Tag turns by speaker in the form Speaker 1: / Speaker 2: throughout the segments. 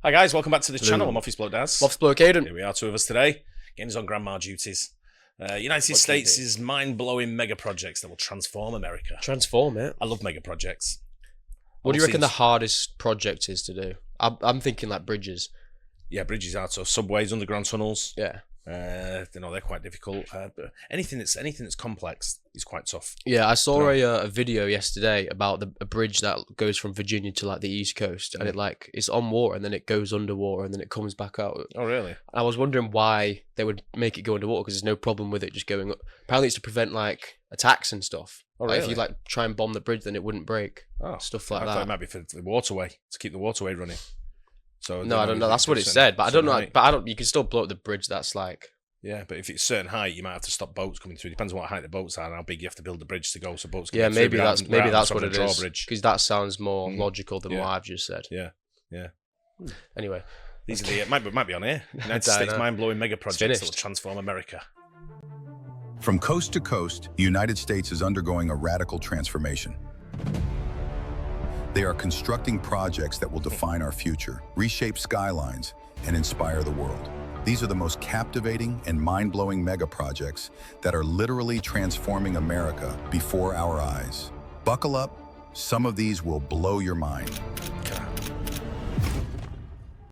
Speaker 1: Hi guys, welcome back to the channel. I'm Office Bloke Daz.
Speaker 2: Office Bloke Aidan.
Speaker 1: Here we are, two of us today. Games on grandma duties. United States' mind-blowing mega projects that will transform America.
Speaker 2: Transform it.
Speaker 1: I love mega projects.
Speaker 2: What do you reckon the hardest project is to do? I'm thinking like bridges.
Speaker 1: Yeah, bridges are so subways, underground tunnels.
Speaker 2: Yeah.
Speaker 1: They're quite difficult. But anything that's complex is quite tough.
Speaker 2: Yeah, I saw a video yesterday about a bridge that goes from Virginia to like the East Coast, and it's on water, and then it goes underwater, and then it comes back out.
Speaker 1: Oh, really?
Speaker 2: And I was wondering why they would make it go underwater, because there's no problem with it just going up. Apparently, it's to prevent like attacks and stuff.
Speaker 1: Oh, really?
Speaker 2: Like, if you like try and bomb the bridge, then it wouldn't break.
Speaker 1: Oh,
Speaker 2: stuff like
Speaker 1: I
Speaker 2: that.
Speaker 1: thought it might be for the waterway, to keep the waterway running. So
Speaker 2: no, I don't know. That's what it said, but I don't know. But I don't. You can still blow up the bridge. That's like.
Speaker 1: Yeah, but if it's a certain height, you might have to stop boats coming through. Depends on what height the boats are and how big you have to build the bridge to go, so boats can
Speaker 2: Yeah,
Speaker 1: get
Speaker 2: maybe
Speaker 1: through
Speaker 2: that's what it is.
Speaker 1: Drawbridge.
Speaker 2: Because that sounds more logical than what I've just said.
Speaker 1: Yeah.
Speaker 2: Anyway,
Speaker 1: these are the it might be on here. United States mind-blowing mega projects that will transform America.
Speaker 3: From coast to coast, the United States is undergoing a radical transformation. They are constructing projects that will define our future, reshape skylines, and inspire the world. These are the most captivating and mind-blowing mega projects that are literally transforming America before our eyes. Buckle up, some of these will blow your mind.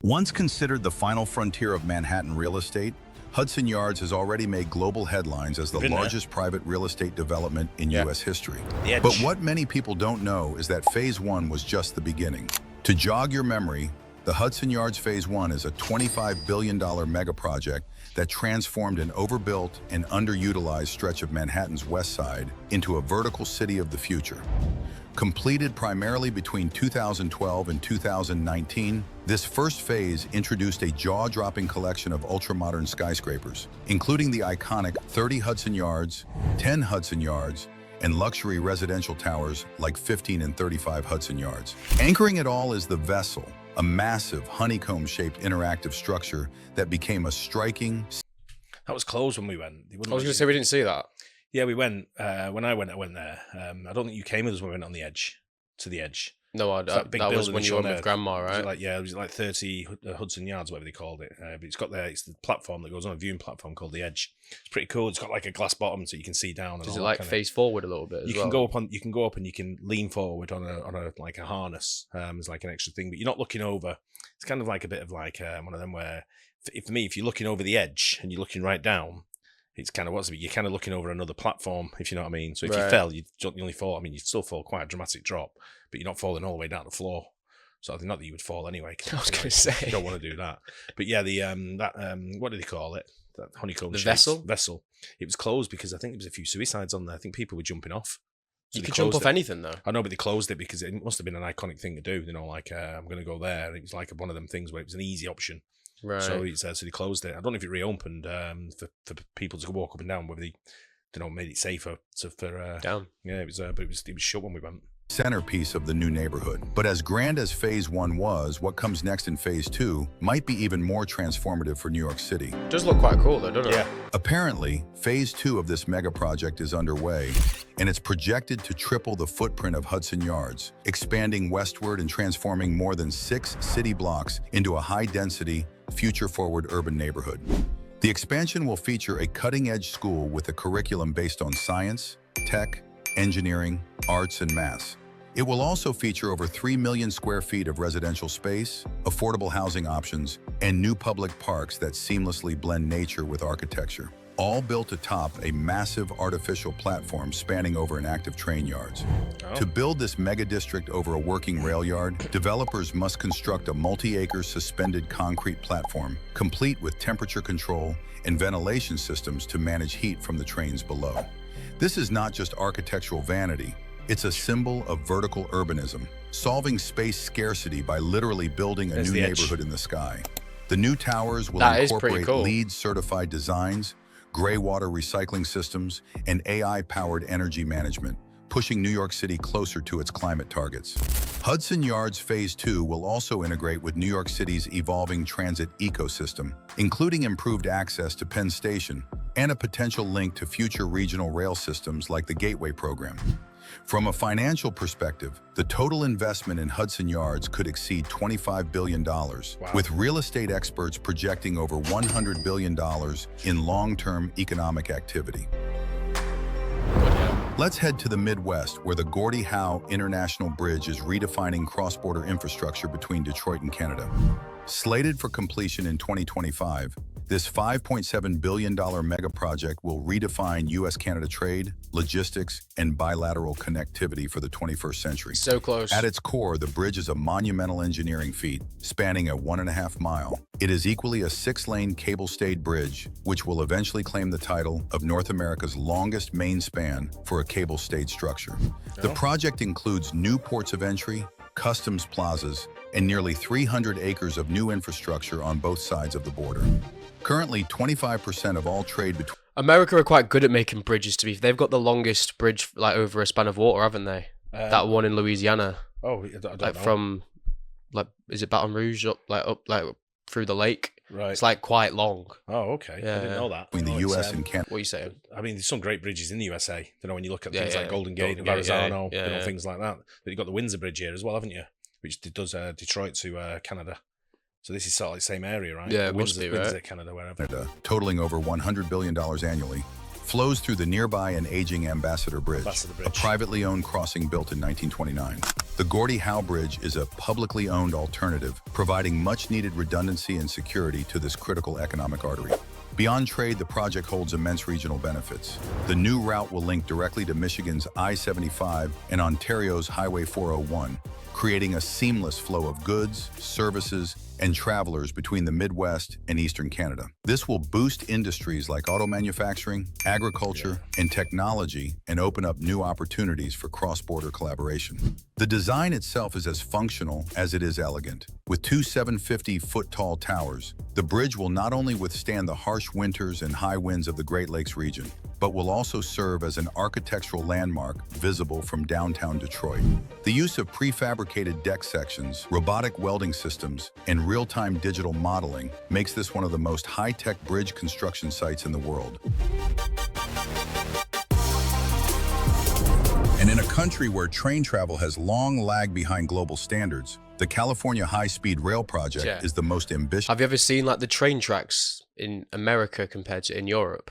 Speaker 3: Once considered the final frontier of Manhattan real estate, Hudson Yards has already made global headlines as the largest private real estate development in U.S. history. But what many people don't know is that Phase 1 was just the beginning. To jog your memory, the Hudson Yards Phase 1 is a $25 billion mega project that transformed an overbuilt and underutilized stretch of Manhattan's west side into a vertical city of the future. Completed primarily between 2012 and 2019, this first phase introduced a jaw-dropping collection of ultra-modern skyscrapers, including the iconic 30 Hudson Yards, 10 Hudson Yards, and luxury residential towers like 15 and 35 Hudson Yards. Anchoring it all is the Vessel, a massive honeycomb-shaped interactive structure that became a striking...
Speaker 1: That was closed when we went.
Speaker 2: I was going to say we didn't see that.
Speaker 1: Yeah, we went. When I went there. I don't think you came with us when we went on the edge, to the edge.
Speaker 2: No, that was when you went with Grandma, right?
Speaker 1: It was like 30 Hudson Yards, whatever they called it. But it's got it's the platform that goes on a viewing platform called the Edge. It's pretty cool. It's got like a glass bottom so you can see down.
Speaker 2: Does it like face forward a little bit?
Speaker 1: You can go up and you can lean forward on a like a harness. It's like an extra thing, but you're not looking over. It's kind of like a bit of like one of them where, for me, if you're looking over the edge and you're looking right down. It's kind of you're kind of looking over another platform, if you know what I mean. So if you fell, you only fall. I mean, you still fall quite a dramatic drop, but you're not falling all the way down the floor. So I think not that you would fall anyway.
Speaker 2: I was going to say
Speaker 1: you don't want to do that. But yeah, the what do they call it? That honeycomb.
Speaker 2: The vessel.
Speaker 1: It was closed because I think there was a few suicides on there. I think people were jumping off. So
Speaker 2: you could jump off anything though.
Speaker 1: I know, but they closed it because it must have been an iconic thing to do. You know, like I'm going to go there. And it was like one of them things where it was an easy option.
Speaker 2: Right.
Speaker 1: So they closed it. I don't know if it reopened for people to walk up and down. Whether they, made it safer for
Speaker 2: down.
Speaker 1: Yeah, it was. But it was shut when we went.
Speaker 3: Centerpiece of the new neighborhood. But as grand as Phase 1 was, what comes next in Phase 2 might be even more transformative for New York City.
Speaker 2: It does look quite cool though, doesn't it?
Speaker 1: Yeah.
Speaker 3: Apparently, Phase 2 of this mega project is underway, and it's projected to triple the footprint of Hudson Yards, expanding westward and transforming more than 6 city blocks into a high-density, future-forward urban neighborhood. The expansion will feature a cutting-edge school with a curriculum based on science, tech, engineering, arts, and math. It will also feature over 3 million square feet of residential space, affordable housing options, and new public parks that seamlessly blend nature with architecture, all built atop a massive artificial platform spanning over an active train yards. To build this mega district over a working rail yard, developers must construct a multi-acre suspended concrete platform, complete with temperature control and ventilation systems to manage heat from the trains below. This is not just architectural vanity, it's a symbol of vertical urbanism, solving space scarcity by literally building a new neighborhood in the sky. The new towers will incorporate LEED-certified designs, gray water recycling systems, and AI-powered energy management, pushing New York City closer to its climate targets. Hudson Yards Phase 2 will also integrate with New York City's evolving transit ecosystem, including improved access to Penn Station and a potential link to future regional rail systems like the Gateway program. From a financial perspective, the total investment in Hudson Yards could exceed $25 billion, with real estate experts projecting over $100 billion in long-term economic activity. Let's head to the Midwest, where the Gordie Howe International Bridge is redefining cross-border infrastructure between Detroit and Canada. Slated for completion in 2025, this $5.7 billion mega project will redefine U.S.-Canada trade, logistics, and bilateral connectivity for the 21st century.
Speaker 2: So close.
Speaker 3: At its core, the bridge is a monumental engineering feat, spanning a 1.5 mile. It is equally a 6-lane cable-stayed bridge, which will eventually claim the title of North America's longest main span for a cable-stayed structure. The project includes new ports of entry, customs plazas, and nearly 300 acres of new infrastructure on both sides of the border. Currently, 25% of all trade between
Speaker 2: America are quite good at making bridges. To be, they've got the longest bridge like over a span of water, haven't they? That one in Louisiana.
Speaker 1: Oh, I don't
Speaker 2: like
Speaker 1: know.
Speaker 2: From, like, is it Baton Rouge up through the lake?
Speaker 1: Right.
Speaker 2: It's like quite long.
Speaker 1: Oh, okay.
Speaker 2: Yeah,
Speaker 1: I didn't know that.
Speaker 3: the U.S. and Canada.
Speaker 2: What are you saying?
Speaker 1: I mean, there's some great bridges in the USA. You know, when you look at
Speaker 2: Yeah,
Speaker 1: things
Speaker 2: yeah,
Speaker 1: like
Speaker 2: yeah.
Speaker 1: Golden Gate of
Speaker 2: Golden Gate,
Speaker 1: Arizona,
Speaker 2: yeah, yeah.
Speaker 1: things like that. But you've got the Windsor Bridge here as well, haven't you? Which does Detroit to Canada. So this is sort of like the same area, right?
Speaker 2: Yeah, it must be, right?
Speaker 1: Windsor, Canada, wherever.
Speaker 3: Totaling over $100 billion annually, flows through the nearby and aging Ambassador Bridge, a privately owned crossing built in 1929. The Gordie Howe Bridge is a publicly owned alternative, providing much-needed redundancy and security to this critical economic artery. Beyond trade, the project holds immense regional benefits. The new route will link directly to Michigan's I-75 and Ontario's Highway 401, creating a seamless flow of goods, services, and travelers between the Midwest and Eastern Canada. This will boost industries like auto manufacturing, agriculture, and technology, and open up new opportunities for cross-border collaboration. The design itself is as functional as it is elegant. With two 750-foot-tall towers, the bridge will not only withstand the harsh winters and high winds of the Great Lakes region, but will also serve as an architectural landmark visible from downtown Detroit. The use of prefabricated deck sections, robotic welding systems, and real-time digital modeling makes this one of the most high-tech bridge construction sites in the world. And in a country where train travel has long lagged behind global standards, the California High-Speed Rail Project is the most ambitious.
Speaker 2: Have you ever seen like the train tracks in America compared to in Europe?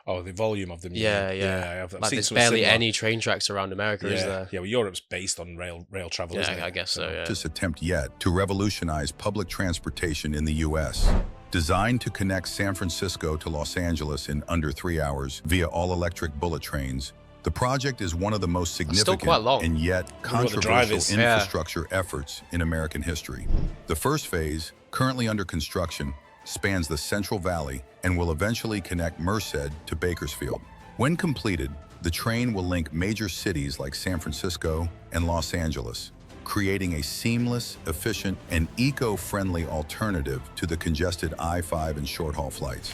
Speaker 1: Oh, the volume of them.
Speaker 2: Yeah.
Speaker 1: I've
Speaker 2: Like
Speaker 1: seen
Speaker 2: there's
Speaker 1: some
Speaker 2: barely
Speaker 1: similar.
Speaker 2: any train tracks around America, is there?
Speaker 1: Yeah, well, Europe's based on rail travel, isn't it?
Speaker 2: Yeah, I guess so, yeah.
Speaker 3: This attempt yet to revolutionize public transportation in the U.S. Designed to connect San Francisco to Los Angeles in under 3 hours via all-electric bullet trains, the project is one of the most significant
Speaker 2: quite long.
Speaker 3: and yet
Speaker 1: what the drive
Speaker 3: controversial
Speaker 1: is.
Speaker 3: infrastructure efforts in American history. The first phase, currently under construction, spans the Central Valley and will eventually connect Merced to Bakersfield. When completed, the train will link major cities like San Francisco and Los Angeles, creating a seamless, efficient, and eco-friendly alternative to the congested I-5 and short-haul flights.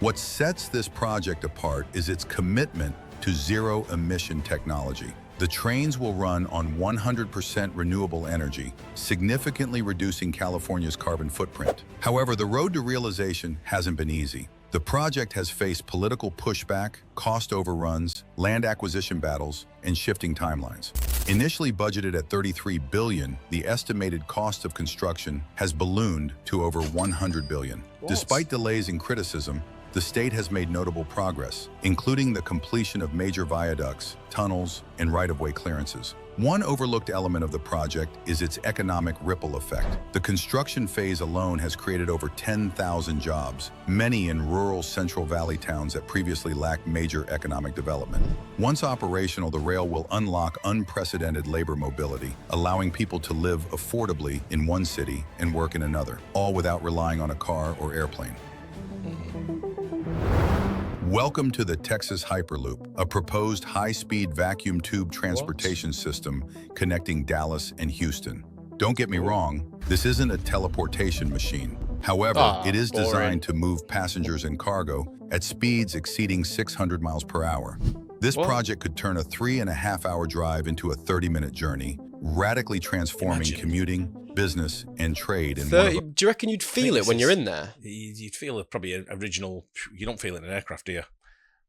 Speaker 3: What sets this project apart is its commitment to zero-emission technology. The trains will run on 100% renewable energy, significantly reducing California's carbon footprint. However, the road to realization hasn't been easy. The project has faced political pushback, cost overruns, land acquisition battles, and shifting timelines. Initially budgeted at $33 billion, the estimated cost of construction has ballooned to over $100 billion. Despite delays and criticism, the state has made notable progress, including the completion of major viaducts, tunnels, and right-of-way clearances. One overlooked element of the project is its economic ripple effect. The construction phase alone has created over 10,000 jobs, many in rural Central Valley towns that previously lacked major economic development. Once operational, the rail will unlock unprecedented labor mobility, allowing people to live affordably in one city and work in another, all without relying on a car or airplane. Welcome to the Texas Hyperloop, a proposed high-speed vacuum tube transportation system connecting Dallas and Houston. Don't get me wrong, this isn't a teleportation machine. However, it is designed to move passengers and cargo at speeds exceeding 600 miles per hour. This project could turn a 3.5-hour drive into a 30-minute journey, radically transforming commuting, business, and trade in one of
Speaker 2: Do you reckon you'd feel it when you're in there?
Speaker 1: You'd feel probably original. You don't feel it in an aircraft, do you?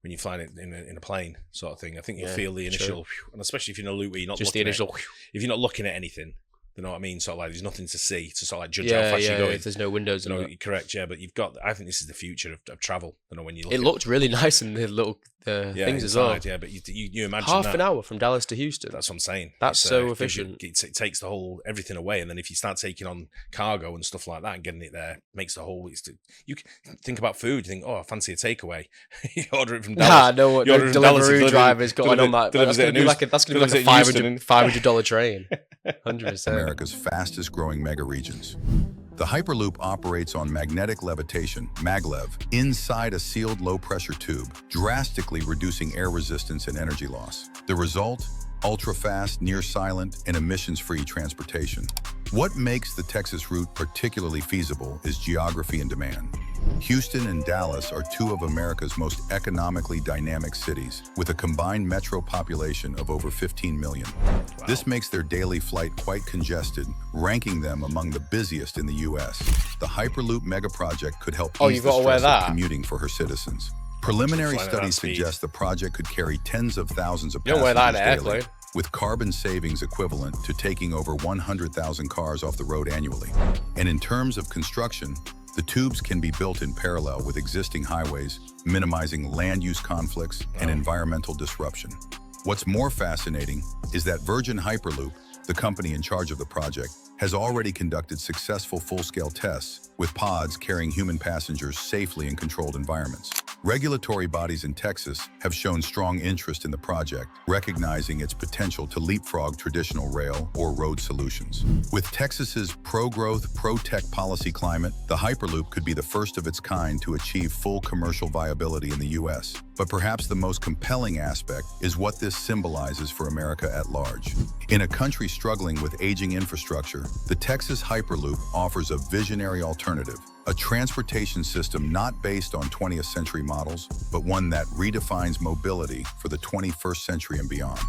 Speaker 1: when you fly it in a plane sort of thing. I think you'll
Speaker 2: Yeah,
Speaker 1: feel the initial,
Speaker 2: true.
Speaker 1: and especially if you're in a loop where you're not
Speaker 2: Just the
Speaker 1: looking
Speaker 2: initial.
Speaker 1: if you're not looking at anything, you know what I mean? Sort of like there's nothing to see to sort of like judge
Speaker 2: Yeah,
Speaker 1: how fast
Speaker 2: yeah.
Speaker 1: you're going.
Speaker 2: If there's no windows,
Speaker 1: You know,
Speaker 2: and
Speaker 1: you're correct, yeah. But I think this is the future of travel. You know, when you look
Speaker 2: it looked really nice in the little things as well.
Speaker 1: Yeah, but you imagine
Speaker 2: Half
Speaker 1: that.
Speaker 2: an hour from Dallas to Houston.
Speaker 1: That's what I'm saying.
Speaker 2: That's
Speaker 1: It's,
Speaker 2: so
Speaker 1: it
Speaker 2: efficient.
Speaker 1: It takes the whole everything away, and then if you start taking on cargo and stuff like that and getting it there, makes the whole. You can think about food. You think, oh, I fancy a takeaway. You order it from Dallas.
Speaker 2: No
Speaker 1: You order it from Dallas,
Speaker 2: delivery
Speaker 1: it
Speaker 2: driver's going on that.
Speaker 1: delivers
Speaker 2: That's
Speaker 1: it
Speaker 2: going to
Speaker 1: at
Speaker 2: be like a $500 train. 100%.
Speaker 3: America's fastest growing mega regions. The Hyperloop operates on magnetic levitation, maglev, inside a sealed low-pressure tube, drastically reducing air resistance and energy loss. The result? Ultra-fast, near-silent, and emissions-free transportation. What makes the Texas route particularly feasible is geography and demand. Houston and Dallas are two of America's most economically dynamic cities, with a combined metro population of over 15 million.
Speaker 1: Wow.
Speaker 3: This makes their daily flight quite congested, ranking them among the busiest in the U.S. The Hyperloop megaproject could help ease
Speaker 2: you've
Speaker 3: the
Speaker 2: got to wear
Speaker 3: stress of
Speaker 2: that?
Speaker 3: commuting for her citizens. Preliminary
Speaker 1: Flying at that
Speaker 3: studies
Speaker 1: speed.
Speaker 3: suggest the project could carry tens of thousands of
Speaker 2: You don't wear that in an
Speaker 3: passengers daily,
Speaker 2: airplane.
Speaker 3: with carbon savings equivalent to taking over 100,000 cars off the road annually. And in terms of construction, the tubes can be built in parallel with existing highways, minimizing land use conflicts and environmental disruption. What's more fascinating is that Virgin Hyperloop, the company in charge of the project, has already conducted successful full-scale tests with pods carrying human passengers safely in controlled environments. Regulatory bodies in Texas have shown strong interest in the project, recognizing its potential to leapfrog traditional rail or road solutions. With Texas's pro-growth, pro-tech policy climate, the Hyperloop could be the first of its kind to achieve full commercial viability in the U.S. But perhaps the most compelling aspect is what this symbolizes for America at large. In a country struggling with aging infrastructure, the Texas Hyperloop offers a visionary alternative, a transportation system not based on 20th century models, but one that redefines mobility for the 21st century and beyond.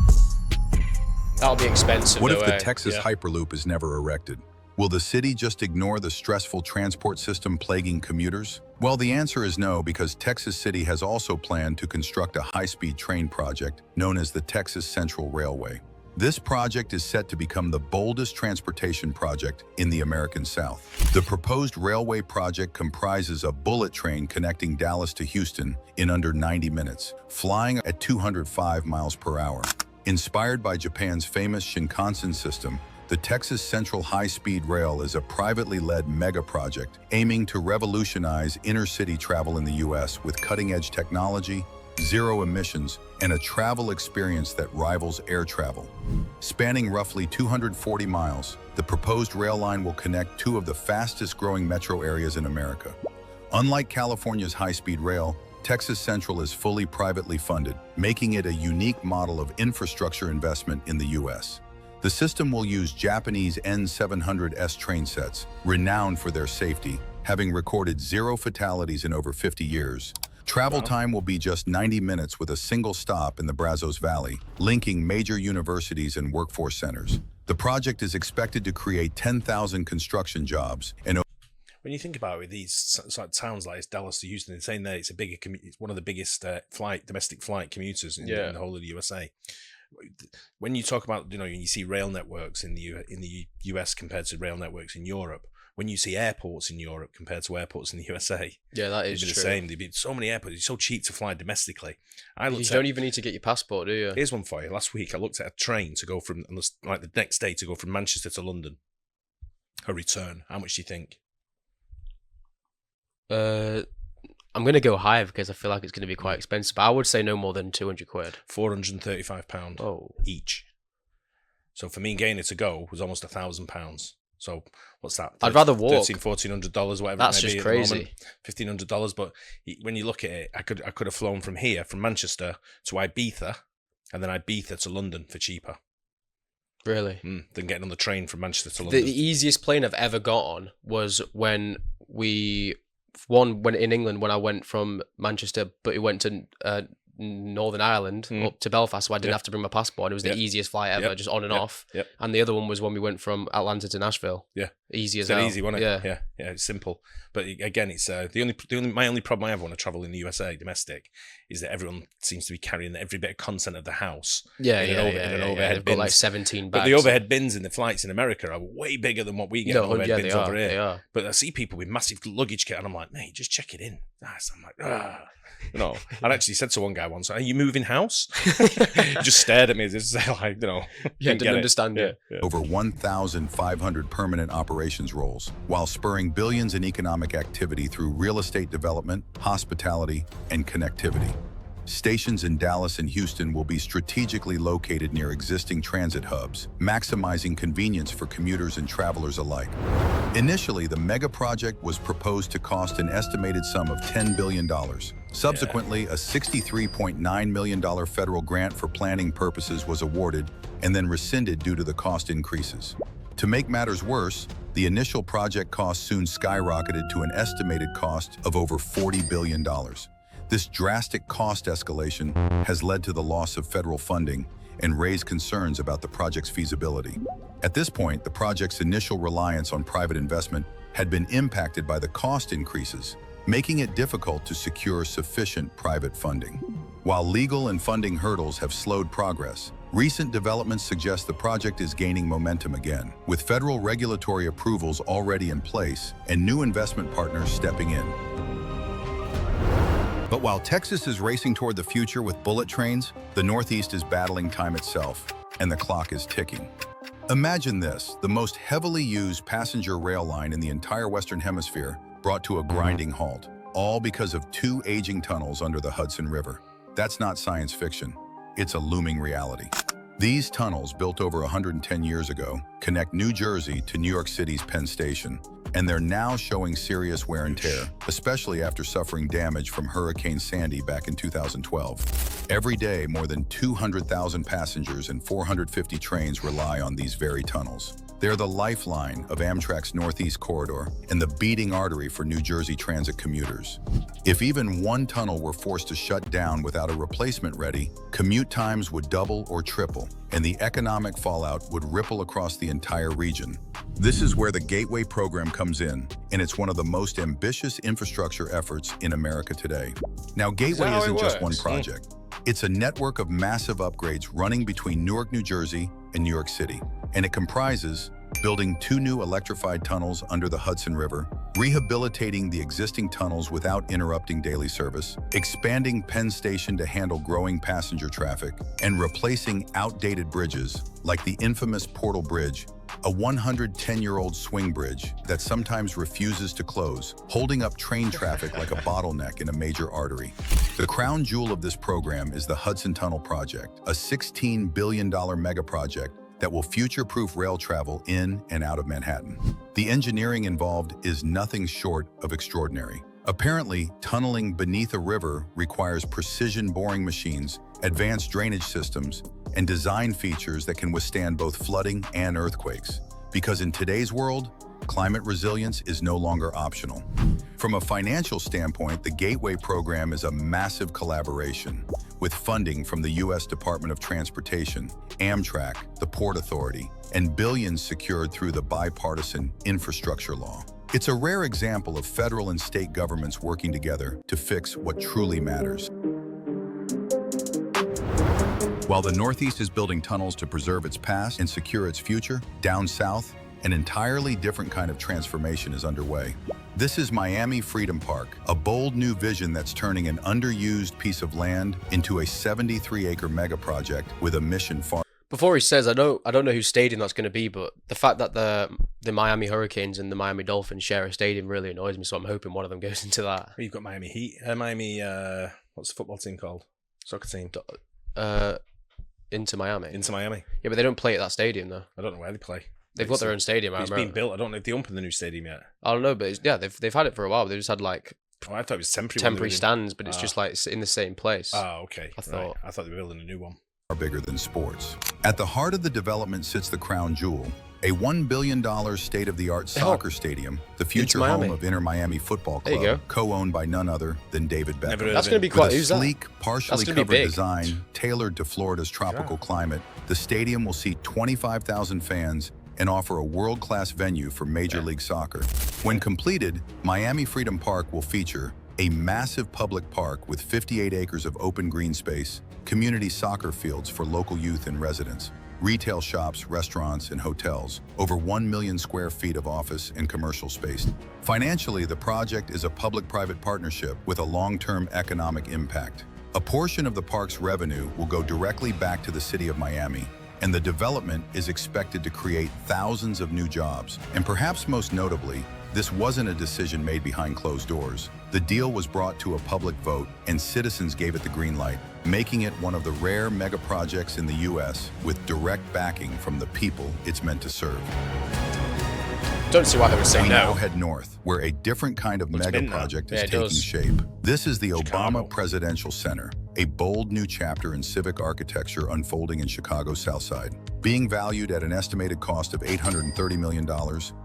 Speaker 2: That'll be expensive.
Speaker 3: What
Speaker 2: no
Speaker 3: if the
Speaker 2: way.
Speaker 3: Texas
Speaker 1: Yeah.
Speaker 3: Hyperloop is never erected? Will the city just ignore the stressful transport system plaguing commuters? Well, the answer is no, because Texas City has also planned to construct a high-speed train project known as the Texas Central Railway. This project is set to become the boldest transportation project in the American South. The proposed railway project comprises a bullet train connecting Dallas to Houston in under 90 minutes, flying at 205 miles per hour. Inspired by Japan's famous Shinkansen system, the Texas Central High-Speed Rail is a privately led mega project aiming to revolutionize inner-city travel in the U.S. with cutting-edge technology, zero emissions, and a travel experience that rivals air travel. Spanning roughly 240 miles, the proposed rail line will connect two of the fastest-growing metro areas in America. Unlike California's high-speed rail, Texas Central is fully privately funded, making it a unique model of infrastructure investment in the U.S. The system will use Japanese N700S train sets, renowned for their safety, having recorded 0 fatalities in over 50 years. Travel time will be just 90 minutes with a single stop in the Brazos Valley, linking major universities and workforce centers. The project is expected to create 10,000 construction jobs and
Speaker 1: When you think about it, these sort of towns like Dallas to Houston, it's saying that it's it's one of the biggest domestic flight commuters in the whole of the USA. When you talk about, when you see rail networks in the US compared to rail networks in Europe, when you see airports in Europe compared to airports in the USA,
Speaker 2: Yeah, that
Speaker 1: it'd
Speaker 2: is
Speaker 1: be the
Speaker 2: true.
Speaker 1: same. There'd be so many airports. It's so cheap to fly domestically.
Speaker 2: You don't even need to get your passport, do you?
Speaker 1: Here's one for you. Last week, I looked at a train to go from, like the next day, to go from Manchester to London. A return. How much do you think?
Speaker 2: I'm going to go higher because I feel like it's going to be quite expensive. But I would say no more than 200 quid.
Speaker 1: £435
Speaker 2: Oh.
Speaker 1: each. So for me and Gaynor to go was almost £1,000. So what's that?
Speaker 2: I'd rather walk.
Speaker 1: $1,400, whatever.
Speaker 2: That's
Speaker 1: it may
Speaker 2: just
Speaker 1: be
Speaker 2: crazy.
Speaker 1: At the moment, $1,500. But when you look at it, I could have flown from here, from Manchester to Ibiza, and then Ibiza to London for cheaper
Speaker 2: Really?
Speaker 1: than getting on the train from Manchester to
Speaker 2: The
Speaker 1: London.
Speaker 2: easiest plane I've ever got on was when in England when I went from Manchester, but it went to Northern Ireland up to Belfast, so I didn't have to bring my passport. It was the easiest flight ever, just on and off. And the other one was when we went from Atlanta to Nashville. Easy as hell.
Speaker 1: Easy, wasn't it? Yeah, it's simple. But again, it's my only problem I ever want to travel in the USA domestic is that everyone seems to be carrying every bit of content of the house.
Speaker 2: In an overhead
Speaker 1: They've
Speaker 2: got like 17 bags.
Speaker 1: But the overhead bins in the flights in America are way bigger than what we get. Overhead bins over here.
Speaker 2: They are.
Speaker 1: But I see people with massive luggage kit, and I'm like, mate, just check it in. I'm like, you know. I actually said to one guy once, "Are you moving house?" He just stared at me, just like, you know,
Speaker 2: didn't understand it.
Speaker 3: Over 1,500 permanent operations roles, while spurring billions in economic activity through real estate development, hospitality, and connectivity. Stations in Dallas and Houston will be strategically located near existing transit hubs, maximizing convenience for commuters and travelers alike. Initially, the mega project was proposed to cost an estimated sum of $10 billion. Subsequently, a $63.9 million federal grant for planning purposes was awarded and then rescinded due to the cost increases. To make matters worse, the initial project cost soon skyrocketed to an estimated cost of over $40 billion. This drastic cost escalation has led to the loss of federal funding and raised concerns about the project's feasibility. At this point, the project's initial reliance on private investment had been impacted by the cost increases, making it difficult to secure sufficient private funding. While legal and funding hurdles have slowed progress, recent developments suggest the project is gaining momentum again, with federal regulatory approvals already in place and new investment partners stepping in. But while Texas is racing toward the future with bullet trains, the Northeast is battling time itself, and the clock is ticking. Imagine this, the most heavily used passenger rail line in the entire Western Hemisphere brought to a grinding halt, all because of 2 aging tunnels under the Hudson River. That's not science fiction, it's a looming reality. These tunnels, built over 110 years ago, connect New Jersey to New York City's Penn Station, and they're now showing serious wear and tear, especially after suffering damage from Hurricane Sandy back in 2012. Every day, more than 200,000 passengers and 450 trains rely on these very tunnels. They're the lifeline of Amtrak's Northeast Corridor and the beating artery for New Jersey transit commuters. If even one tunnel were forced to shut down without a replacement ready, commute times would double or triple, and the economic fallout would ripple across the entire region. This is where the Gateway program comes in, and it's one of the most ambitious infrastructure efforts in America today. Now, Gateway isn't just one project. It's a network of massive upgrades running between Newark, New Jersey and New York City, and it comprises building 2 new electrified tunnels under the Hudson River, rehabilitating the existing tunnels without interrupting daily service, expanding Penn Station to handle growing passenger traffic, and replacing outdated bridges like the infamous Portal Bridge, a 110-year-old swing bridge that sometimes refuses to close, holding up train traffic like a bottleneck in a major artery. The crown jewel of this program is the Hudson Tunnel Project, a $16 billion mega project that will future-proof rail travel in and out of Manhattan. The engineering involved is nothing short of extraordinary. Apparently, tunneling beneath a river requires precision boring machines, advanced drainage systems, and design features that can withstand both flooding and earthquakes. Because in today's world, climate resilience is no longer optional. From a financial standpoint, the Gateway program is a massive collaboration, with funding from the U.S. Department of Transportation, Amtrak, the Port Authority, and billions secured through the bipartisan infrastructure law. It's a rare example of federal and state governments working together to fix what truly matters. While the Northeast is building tunnels to preserve its past and secure its future, down south, an entirely different kind of transformation is underway. This is Miami Freedom Park, a bold new vision that's turning an underused piece of land into a 73-acre mega project with a mission far.
Speaker 2: Before he says, I don't know whose stadium that's going to be, but the fact that the Miami Hurricanes and the Miami Dolphins share a stadium really annoys me, so I'm hoping one of them goes into that.
Speaker 1: You've got Miami Heat, what's the football team called? Soccer team.
Speaker 2: Into Miami.
Speaker 1: Into Miami.
Speaker 2: Yeah, but they don't play at that stadium though.
Speaker 1: I don't know where they play.
Speaker 2: They've got their own stadium.
Speaker 1: It's been built. I don't know if they opened the new stadium yet.
Speaker 2: I don't know, but they've had it for a while. They just had like
Speaker 1: I thought it was
Speaker 2: temporary stands, but it's just like in the same place.
Speaker 1: Oh, okay. I thought they were building a new one.
Speaker 3: Are bigger than sports. At the heart of the development sits the crown jewel, A $1 billion state-of-the-art soccer stadium, the future home of Inter Miami Football Club, co-owned by none other than David Beckham.
Speaker 2: That's going to be quite...
Speaker 3: With a sleek, partially covered design tailored to Florida's tropical climate, the stadium will seat 25,000 fans and offer a world-class venue for Major League Soccer. When completed, Miami Freedom Park will feature a massive public park with 58 acres of open green space, community soccer fields for local youth and residents, retail shops, restaurants, and hotels, over 1 million square feet of office and commercial space. Financially, the project is a public-private partnership with a long-term economic impact. A portion of the park's revenue will go directly back to the city of Miami, and the development is expected to create thousands of new jobs. And perhaps most notably, this wasn't a decision made behind closed doors. The deal was brought to a public vote, and citizens gave it the green light, making it one of the rare mega projects in the U.S. with direct backing from the people it's meant to serve.
Speaker 2: Don't see why they would say
Speaker 3: we
Speaker 2: no.
Speaker 3: now head north, where a different kind of mega project is taking shape. This is the Obama Presidential Center, a bold new chapter in civic architecture unfolding in Chicago's South Side. Being valued at an estimated cost of $830 million,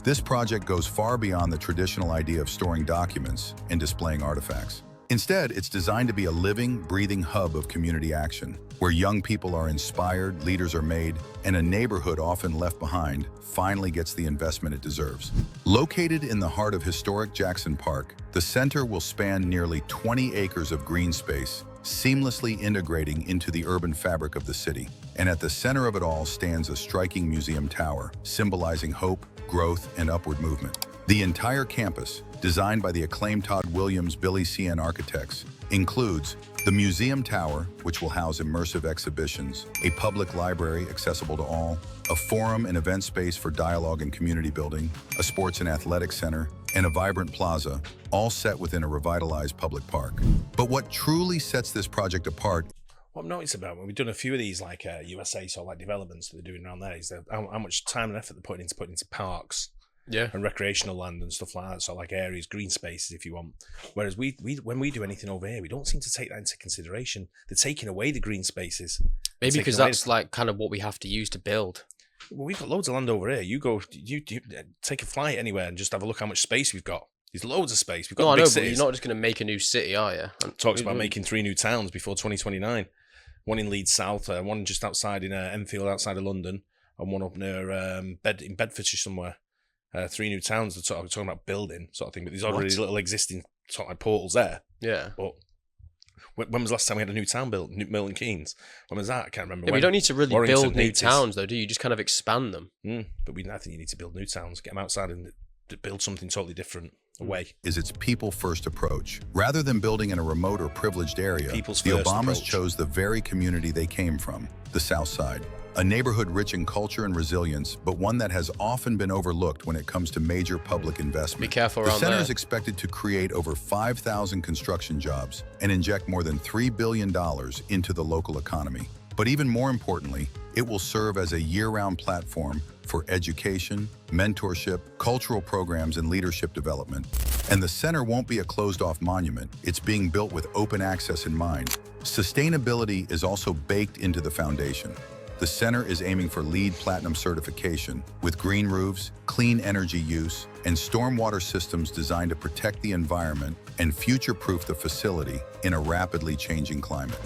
Speaker 3: this project goes far beyond the traditional idea of storing documents and displaying artifacts. Instead, it's designed to be a living, breathing hub of community action, where young people are inspired, leaders are made, and a neighborhood often left behind finally gets the investment it deserves. Located in the heart of historic Jackson Park, the center will span nearly 20 acres of green space, seamlessly integrating into the urban fabric of the city. And at the center of it all stands a striking museum tower, symbolizing hope, growth, and upward movement. The entire campus, designed by the acclaimed Todd Williams Billy C.N. architects, includes the museum tower, which will house immersive exhibitions, a public library accessible to all, a forum and event space for dialogue and community building, a sports and athletic center, and a vibrant plaza, all set within a revitalized public park. But what truly sets this project apart...
Speaker 1: What I've noticed about when we've done a few of these like USA sort of like developments that they're doing around there is how much time and effort they're putting into parks. And recreational land and stuff like that, so like areas, green spaces if you want. Whereas we when we do anything over here, we don't seem to take that into consideration. They're taking away the green spaces.
Speaker 2: Maybe because that's like kind of what we have to use to build.
Speaker 1: Well, we've got loads of land over here. You take a flight anywhere and just have a look how much space we've got. There's loads of space. We've got
Speaker 2: no,
Speaker 1: big
Speaker 2: I know,
Speaker 1: cities.
Speaker 2: but you're not just going to make a new city, are you?
Speaker 1: Talks about making 3 new towns before 2029. One in Leeds South, one just outside in Enfield, outside of London, and one up near in Bedfordshire somewhere. 3 new towns. They're talking about building sort of thing, but there's already little existing sort of like portals there.
Speaker 2: Yeah.
Speaker 1: But when was the last time we had a new town built? Milton Keynes. When was that? I can't remember.
Speaker 2: Yeah, we don't need to really
Speaker 1: Warrington,
Speaker 2: build new
Speaker 1: 80s.
Speaker 2: towns, though, do you? Just kind of expand them.
Speaker 1: But I think you need to build new towns, get them outside and build something totally different away.
Speaker 3: Is its people-first approach. Rather than building in a remote or privileged area, the Obamas chose the very community they came from, the South Side. A neighborhood rich in culture and resilience, but one that has often been overlooked when it comes to major public investment.
Speaker 2: Be careful around
Speaker 3: there. The center
Speaker 2: there.
Speaker 3: is expected to create over 5,000 construction jobs and inject more than $3 billion into the local economy. But even more importantly, it will serve as a year-round platform for education, mentorship, cultural programs, and leadership development. And the center won't be a closed-off monument. It's being built with open access in mind. Sustainability is also baked into the foundation. The center is aiming for LEED Platinum certification with green roofs, clean energy use, and stormwater systems designed to protect the environment and future-proof the facility in a rapidly changing climate.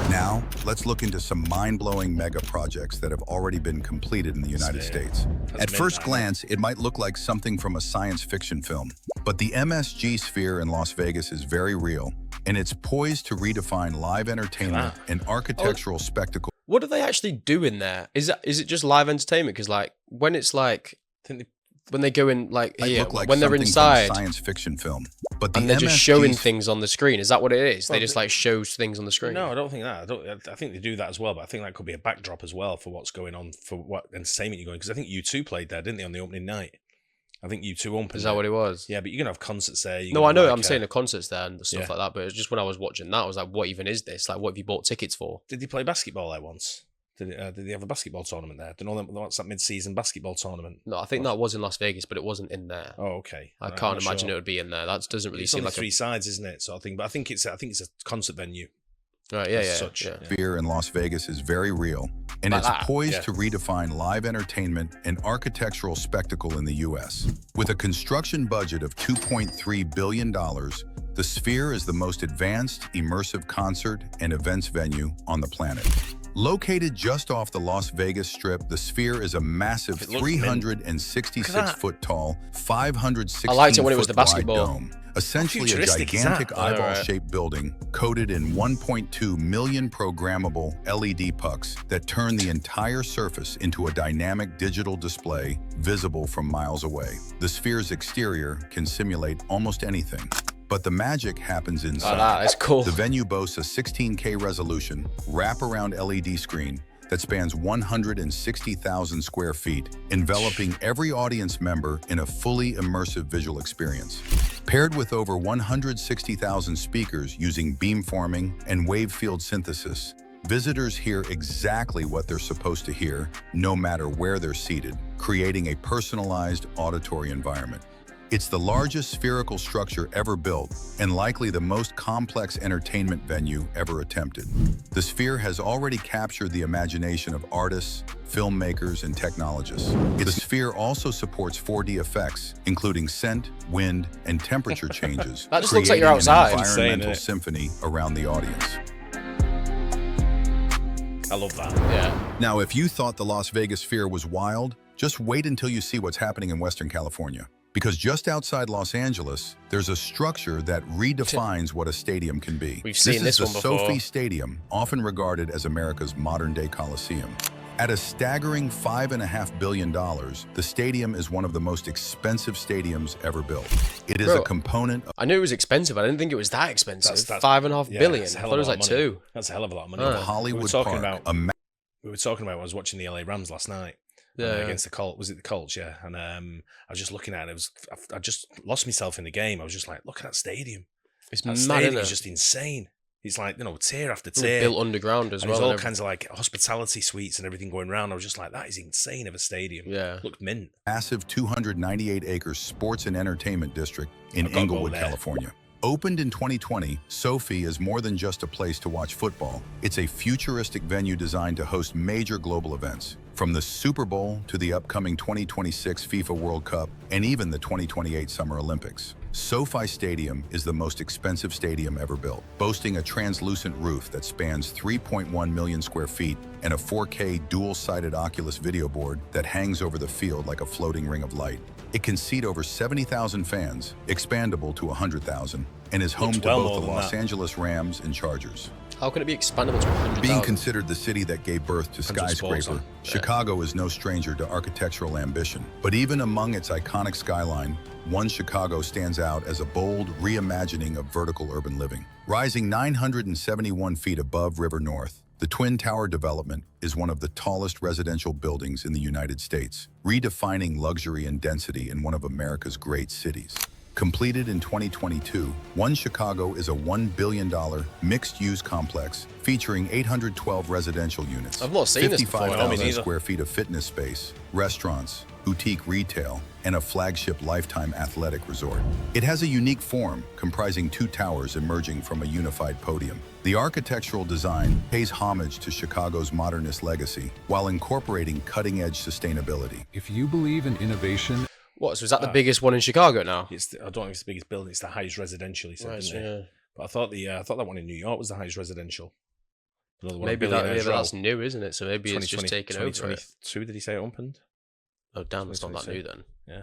Speaker 3: Now, let's look into some mind-blowing mega projects that have already been completed in the United States. At first glance, it might look like something from a science fiction film, but the MSG Sphere in Las Vegas is very real, and it's poised to redefine live entertainment and architectural spectacle.
Speaker 2: What do they actually do in there? Is it just live entertainment? Because like when it's like when they go in like here, when they're inside,
Speaker 3: from a science fiction film, but
Speaker 2: and they're just showing things on the screen. Is that what it is? They just like show things on the screen.
Speaker 1: No, I don't think that. I think they do that as well, but I think that could be a backdrop as well for what's going on, for what entertainment you're going. Because I think U2 played there, didn't they, on the opening night? I think U2 opened.
Speaker 2: Is that what it was?
Speaker 1: Yeah, but you're gonna have concerts there.
Speaker 2: No, I know. Like, I'm saying the concerts there and stuff like that. But it's just when I was watching that, I was like, "What even is this? Like, what have you bought tickets for?"
Speaker 1: Did they play basketball there once? Did they have a basketball tournament there? Do you know what's that mid-season basketball tournament?
Speaker 2: No, I think that was in Las Vegas, but it wasn't in there.
Speaker 1: Oh, okay.
Speaker 2: I can't imagine it would be in there. That doesn't really seem like
Speaker 1: 3 sides, isn't it? Sort of thing. But I think it's a concert venue.
Speaker 2: Right, yeah.
Speaker 3: Sphere in Las Vegas is very real, and
Speaker 2: Like
Speaker 3: it's
Speaker 2: that?
Speaker 3: poised
Speaker 1: Yeah.
Speaker 3: to redefine live entertainment and architectural spectacle in the U.S. With a construction budget of $2.3 billion, the Sphere is the most advanced, immersive concert and events venue on the planet. Located just off the Las Vegas Strip, the Sphere is a massive
Speaker 1: It looks mint.
Speaker 3: 366-foot tall, 516
Speaker 2: I liked it when it was the
Speaker 3: foot wide
Speaker 2: basketball.
Speaker 3: dome. Essentially a
Speaker 1: futuristic is that?
Speaker 3: gigantic
Speaker 2: Alright.
Speaker 3: eyeball-shaped building coated in 1.2 million programmable LED pucks that turn the entire surface into a dynamic digital display visible from miles away. The Sphere's exterior can simulate almost anything, but the magic happens inside.
Speaker 2: Oh, that is cool.
Speaker 3: The venue boasts a 16K resolution, wraparound LED screen that spans 160,000 square feet, enveloping every audience member in a fully immersive visual experience. Paired with over 160,000 speakers using beamforming and wave field synthesis, visitors hear exactly what they're supposed to hear, no matter where they're seated, creating a personalized auditory environment. It's the largest spherical structure ever built and likely the most complex entertainment venue ever attempted. The Sphere has already captured the imagination of artists, filmmakers, and technologists. The Sphere also supports 4D effects, including scent, wind, and temperature changes,
Speaker 2: That just looks like you're
Speaker 3: creating
Speaker 2: outside.
Speaker 3: an
Speaker 1: Insane,
Speaker 3: environmental
Speaker 1: innit?
Speaker 3: symphony around the audience.
Speaker 1: I love that.
Speaker 2: Yeah.
Speaker 3: Now, if you thought the Las Vegas Sphere was wild, just wait until you see what's happening in Western California. Because just outside Los Angeles, there's a structure that redefines what a stadium can be.
Speaker 2: We've seen this
Speaker 3: is
Speaker 2: one
Speaker 3: the
Speaker 2: before.
Speaker 3: SoFi Stadium, often regarded as America's modern-day Coliseum. At a staggering $5.5 billion, the stadium is one of the most expensive stadiums ever built. It is
Speaker 2: Bro,
Speaker 3: a component of
Speaker 2: I knew it was expensive. I didn't think it was that expensive.
Speaker 1: That's-
Speaker 2: 5.5
Speaker 1: yeah,
Speaker 2: billion.
Speaker 1: that's a
Speaker 2: I
Speaker 1: hell
Speaker 2: thought
Speaker 1: of
Speaker 2: it was
Speaker 1: a
Speaker 2: like
Speaker 1: lot of money.
Speaker 2: 2.
Speaker 1: That's a hell of a lot of money.
Speaker 2: Oh.
Speaker 1: we were
Speaker 3: Hollywood
Speaker 1: talking
Speaker 3: Park.
Speaker 1: about. We were talking about when I was watching the LA Rams last night.
Speaker 2: Yeah.
Speaker 1: Against the Colts. Was it the Colts? Yeah. And I was just looking at it. I just lost myself in the game. I was just like, look at that stadium.
Speaker 2: It's
Speaker 1: That
Speaker 2: mad,
Speaker 1: stadium
Speaker 2: isn't
Speaker 1: is
Speaker 2: it?
Speaker 1: just insane. It's like, tier after
Speaker 2: It's
Speaker 1: tier.
Speaker 2: built underground as
Speaker 1: And
Speaker 2: well.
Speaker 1: there's all
Speaker 2: and
Speaker 1: kinds of like hospitality suites and everything going around. I was just like, that is insane of a stadium.
Speaker 2: Yeah.
Speaker 1: Looked mint.
Speaker 3: massive 298-acre sports and entertainment district in
Speaker 1: I've got to go
Speaker 3: Inglewood,
Speaker 1: there.
Speaker 3: California. Opened in 2020, SoFi is more than just a place to watch football. It's a futuristic venue designed to host major global events, from the Super Bowl to the upcoming 2026 FIFA World Cup and even the 2028 Summer Olympics. SoFi Stadium is the most expensive stadium ever built, boasting a translucent roof that spans 3.1 million square feet and a 4K dual-sided Oculus video board that hangs over the field like a floating ring of light. It can seat over 70,000 fans, expandable to 100,000, and is home
Speaker 1: Looks
Speaker 3: to
Speaker 1: well
Speaker 3: both
Speaker 1: more
Speaker 3: the
Speaker 1: than
Speaker 3: Los
Speaker 1: that.
Speaker 3: Angeles Rams and Chargers.
Speaker 2: How can it be expandable to 100,000?
Speaker 3: Being considered the city that gave birth to
Speaker 1: 100 sports,
Speaker 3: skyscraper,
Speaker 1: huh?
Speaker 3: Chicago is no stranger to architectural ambition. But even among its iconic skyline, One Chicago stands out as a bold reimagining of vertical urban living. Rising 971 feet above River North, the Twin Tower development is one of the tallest residential buildings in the United States, redefining luxury and density in one of America's great cities. Completed in 2022, One Chicago is a $1 billion mixed-use complex featuring 812 residential units,
Speaker 2: I've not seen this before.
Speaker 1: No, me
Speaker 3: 55,000
Speaker 1: neither.
Speaker 3: square feet of fitness space, restaurants, boutique retail, and a flagship lifetime athletic resort. It has a unique form, comprising 2 towers emerging from a unified podium. The architectural design pays homage to Chicago's modernist legacy while incorporating cutting-edge sustainability.
Speaker 4: If you believe in innovation,
Speaker 2: What? So is that the biggest one in Chicago now?
Speaker 1: I don't know if it's the biggest building. It's the highest residential. He said,
Speaker 2: Right,
Speaker 1: didn't he?
Speaker 2: yeah.
Speaker 1: But I thought that one in New York was the highest residential. Another one,
Speaker 2: Maybe
Speaker 1: Billionaires Row.
Speaker 2: that's new, isn't it? So maybe it's just
Speaker 1: 2020
Speaker 2: taken over it.
Speaker 1: 2022, did he say it opened?
Speaker 2: Oh, damn, it's not that new then.
Speaker 1: Yeah.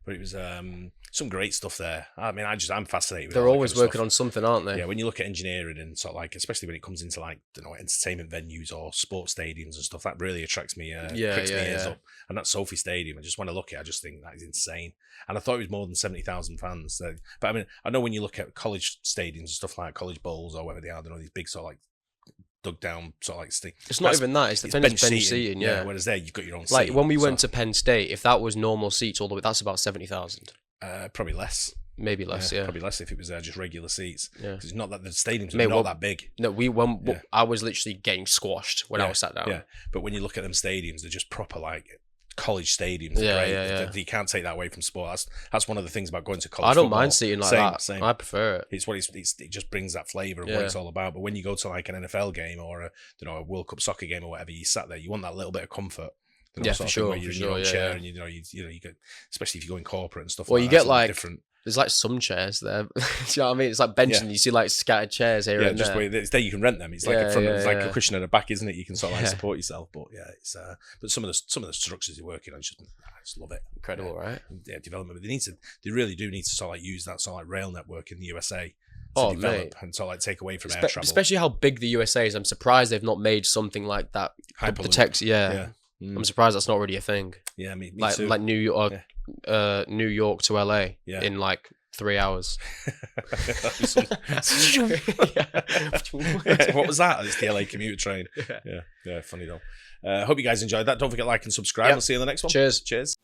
Speaker 1: But it was some great stuff there. I mean, I'm fascinated with
Speaker 2: They're
Speaker 1: all that
Speaker 2: always
Speaker 1: kind of
Speaker 2: working
Speaker 1: stuff.
Speaker 2: on something, aren't they?
Speaker 1: Yeah, when you look at engineering and sort of like, especially when it comes into like, entertainment venues or sports stadiums and stuff, that really attracts me, pricks my ears up. And that SoFi Stadium, I just want to look at it, I just think that is insane. And I thought it was more than 70,000 fans. But I mean, I know when you look at college stadiums and stuff like college bowls or whatever they are, these big sort of like dug down sort of like
Speaker 2: It's not even that. It's the bench seating, yeah.
Speaker 1: Whereas there, you've got your own
Speaker 2: Like
Speaker 1: seat,
Speaker 2: when we went
Speaker 1: so,
Speaker 2: to Penn State, if that was normal seats all the way, that's about 70,000.
Speaker 1: probably less.
Speaker 2: Maybe less, yeah.
Speaker 1: Probably less if it was just regular seats.
Speaker 2: Yeah.
Speaker 1: Because it's not that the stadiums are
Speaker 2: Mate,
Speaker 1: not
Speaker 2: well,
Speaker 1: that big.
Speaker 2: No,
Speaker 1: Yeah.
Speaker 2: I was literally getting squashed when I was sat down.
Speaker 1: Yeah, but when you look at them stadiums, they're just proper like college stadiums.
Speaker 2: Yeah,
Speaker 1: Are great.
Speaker 2: yeah.
Speaker 1: You can't take that away from sport. That's one of the things about going to college.
Speaker 2: I don't
Speaker 1: football.
Speaker 2: mind seeing like
Speaker 1: Same,
Speaker 2: that.
Speaker 1: Same.
Speaker 2: I prefer it.
Speaker 1: It just brings that flavour of what it's all about. But when you go to like an NFL game or a World Cup soccer game or whatever, you sat there, you want that little bit of comfort.
Speaker 2: Yeah, for sure.
Speaker 1: Where you're in your own chair and you get, especially if you go in corporate and stuff.
Speaker 2: Well,
Speaker 1: like
Speaker 2: you
Speaker 1: that,
Speaker 2: get like
Speaker 1: different.
Speaker 2: There's like some chairs there. Do you know what I mean? It's like benching. You see like scattered chairs here and
Speaker 1: just
Speaker 2: there.
Speaker 1: it's there you can rent them. It's like it's like a cushion at the back, isn't it? You can sort of like support yourself. But yeah, it's but some of the structures you work in, I just love it.
Speaker 2: Incredible, right?
Speaker 1: Yeah, development. But they really do need to sort of like use that sort of like rail network in the USA.
Speaker 2: Oh,
Speaker 1: develop
Speaker 2: mate.
Speaker 1: and sort of like take away from air travel.
Speaker 2: Especially how big the USA is. I'm surprised they've not made something like that.
Speaker 1: Hyperloop.
Speaker 2: The text, I'm surprised that's not already a thing.
Speaker 1: Yeah, me
Speaker 2: too. Like New York, New York to LA in like 3 hours.
Speaker 1: What was that? It's the LA commuter train. Yeah, funny though. Hope you guys enjoyed that. Don't forget to like and subscribe. We'll see you in the next one.
Speaker 2: Cheers.
Speaker 1: Cheers.